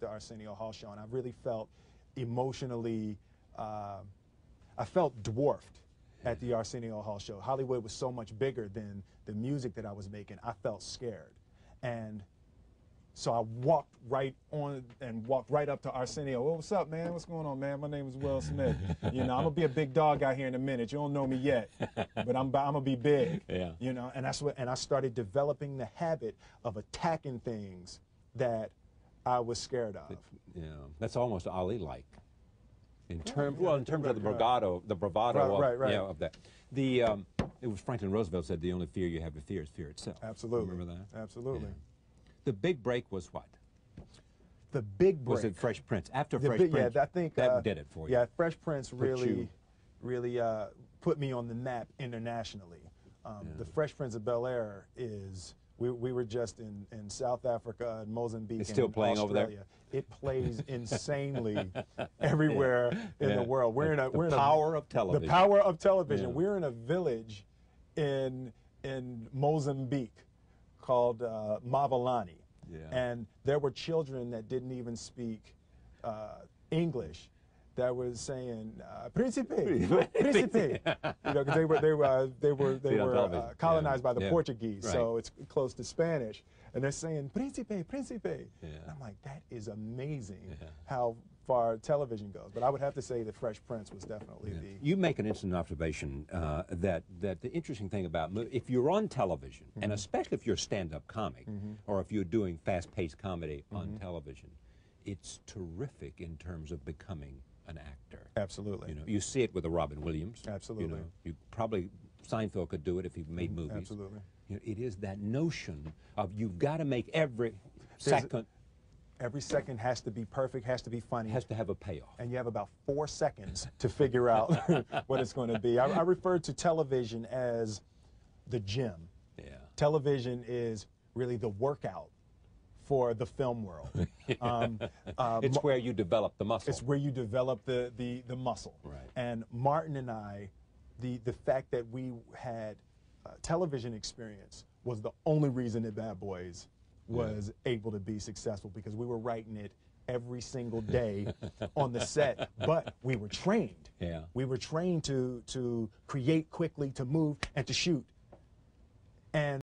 the Arsenio Hall show, and I really felt emotionally, I felt dwarfed at the Arsenio Hall show. Hollywood was so much bigger than the music that I was making. I felt scared. And so I walked right up to Arsenio. Well, what's up, man? What's going on, man? My name is Will Smith. You know, I'm gonna be a big dog out here in a minute. You don't know me yet, but I'm gonna be big. Yeah. You know, and I started developing the habit of attacking things that I was scared of. Yeah, that's almost Ali-like. In terms of the bravado, right. of that. It was Franklin Roosevelt said, "The only fear you have to fear is fear itself." Absolutely. Remember that? Absolutely. Yeah. The big break was what? The big break was it Fresh Prince? After Fresh Prince, yeah, I think that did it for you. Yeah, Fresh Prince really put me on the map internationally. The Fresh Prince of Bel-Air is. We were just in South Africa and Mozambique. It's still playing Australia. over there? It plays insanely everywhere in the world. We're in the power of television. The power of television. Yeah. We're in a village in Mozambique called Mavalani. Yeah. And there were children that didn't even speak English that was saying "Príncipe, Príncipe," you know, because they were colonized by the Portuguese, so it's close to Spanish, and they're saying "Príncipe, Príncipe." And I'm like, that is amazing how far television goes. But I would have to say the Fresh Prince was definitely the. You make an instant observation that the interesting thing about if you're on television, and especially if you're a stand-up comic, or if you're doing fast-paced comedy on television, it's terrific in terms of becoming an actor. Absolutely. You know, you see it with a Robin Williams. Absolutely. You probably Seinfeld could do it if he made movies. Absolutely. You know, it is that notion of you've got to make every second. Every second has to be perfect, has to be funny. Has to have a payoff. And you have about 4 seconds to figure out what it's going to be. I refer to television as the gym. Yeah. Television is really the workout for the film world. It's where you develop the muscle. It's where you develop the muscle. Right. And Martin and I, the fact that we had television experience was the only reason that Bad Boys was able to be successful, because we were writing it every single day on the set, but we were trained. Yeah. We were trained to create quickly, to move, and to shoot. And